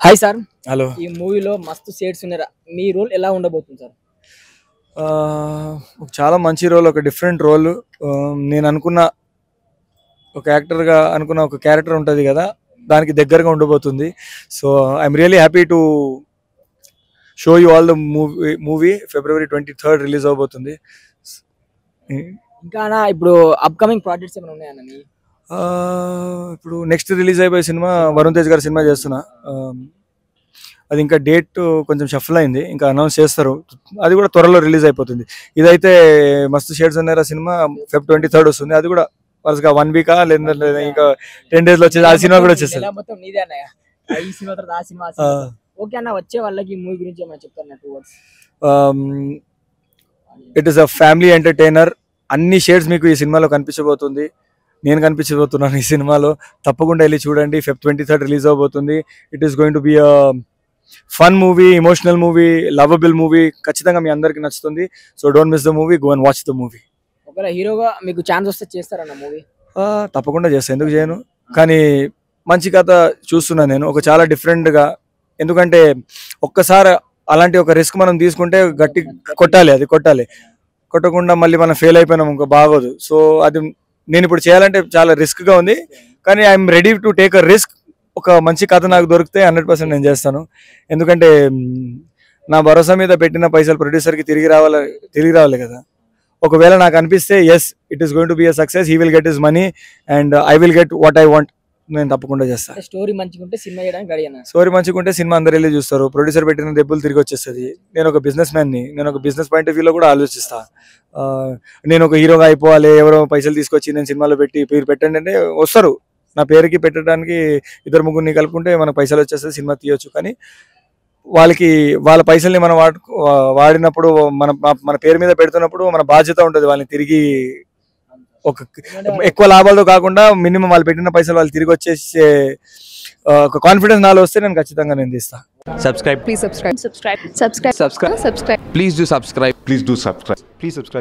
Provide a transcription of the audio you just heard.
Hi sir. Hello. ఈ మూవీలో మస్తు షేడ్స్ ఉన్నారా, మీ రోల్ ఎలా ఉండబోతుంది సార్? చాలా మంచి రోల్, ఒక డిఫరెంట్ రోల్. నేను అనుకున్న ఒక యాక్టర్గా అనుకున్న ఒక క్యారెక్టర్ ఉంటుంది కదా, దానికి దగ్గరగా ఉండబోతుంది. So I'm really happy to show you all the movie. February 23rd release అవబోతుంది. ఇంకా ఇప్పుడు అప్కమింగ్ ప్రాజెక్ట్స్ ఏమైనా ఉన్నాయన్న? ఇప్పుడు నెక్స్ట్ రిలీజ్ అయిపోయే సినిమా వరుణ్ తేజ్ గారి సినిమా చేస్తున్నా. అది ఇంకా డేట్ కొంచెం షఫల్ అయింది, ఇంకా అనౌన్స్ చేస్తారు. అది కూడా త్వరలో రిలీజ్ అయిపోతుంది. ఇదైతే మస్తు షేడ్స్ ఉన్నారా సినిమా Feb 23rd వస్తుంది. అది కూడా వరుసగా 1 వీక్ లేదా ఇంకా 10 days లో వచ్చేది. ఆ సినిమా కూడా వచ్చేస్తుంది. ఓకే అన్న, వచ్చే వాళ్ళకి మూవీ గురించి ఏమైనా చెప్తాను? 2 words. It is a family entertainer. అన్ని షేడ్స్ మీకు ఈ సినిమాలో కనిపించబోతుంది. నేను కనిపించబోతున్నాను ఈ సినిమాలో. తప్పకుండా వెళ్ళి చూడండి. Feb 23rd రిలీజ్ అవబోతుంది. It is going to be a fun movie, emotional movie, lovable movie. ఖచ్చితంగా మీ అందరికి నచ్చుతుంది. So don't miss the movie, go and watch the movie. ఒకవేళ హీరోగా మీకు ఛాన్స్ వస్తే చేస్తారన్న మూవీ? తప్పకుండా చేస్తాను, ఎందుకు చేయను. కానీ మంచి కథ చూస్తున్నా నేను, ఒక చాలా డిఫరెంట్గా. ఎందుకంటే ఒక్కసారి అలాంటి ఒక రిస్క్ మనం తీసుకుంటే గట్టి కొట్టాలి, అది కొట్టకుండా మళ్ళీ మనం ఫెయిల్ అయిపోయినాం ఇంకా బాగోదు. సో అది నేను ఇప్పుడు చేయాలంటే చాలా రిస్క్గా ఉంది, కానీ I'm ready to take a risk. ఒక మంచి కథ నాకు దొరికితే 100% నేను చేస్తాను. ఎందుకంటే నా భరోసా మీద పెట్టిన పైసలు ప్రొడ్యూసర్కి తిరిగి రావాలి కదా. ఒకవేళ నాకు అనిపిస్తే yes, it is going to be a success, he will get his money and I will get what I want. నేను తప్పకుండా చేస్తాను. స్టోరీ మంచిగుంటే సినిమా చేయడానికి రెడీ అన్న. స్టోరీ మంచిగుంటే సినిమా అందరు వెళ్ళి చూస్తారు. ప్రొడ్యూసర్ పెట్టిన దెబ్బలు తిరిగి వచ్చేస్తుంది. నేను ఒక బిజినెస్ మ్యాన్ని, నేను ఒక బిజినెస్ పాయింట్ ఆఫ్ వ్యూలో కూడా ఆలోచిస్తా. నేను ఒక హీరోగా అయిపోవాలి, ఎవరో పైసలు తీసుకొచ్చి నేను సినిమాలో పెట్టి పేరు పెట్టండి అంటే వస్తారు. నా పేరుకి పెట్టడానికి 2-3 కలుపుకుంటే మనకు పైసలు వచ్చేస్తుంది, సినిమా తీయొచ్చు. కానీ వాళ్ళ పైసల్ని మనం వాడినప్పుడు మన పేరు మీద పెడుతున్నప్పుడు మన బాధ్యత ఉంటుంది వాళ్ళని తిరిగి ఒక ఎక్కువ లాభాలతో కాకుండా మినిమం వాళ్ళు పెట్టిన పైసలు వాళ్ళు తిరిగి వచ్చేసే ఒక కాన్ఫిడెన్స్ నాలో వస్తే నేను ఖచ్చితంగా నేను తీస్తా. Subscribe. Please subscribe. Subscribe. Subscribe. Subscribe. Subscribe. Please do subscribe. Please do subscribe. Please subscribe.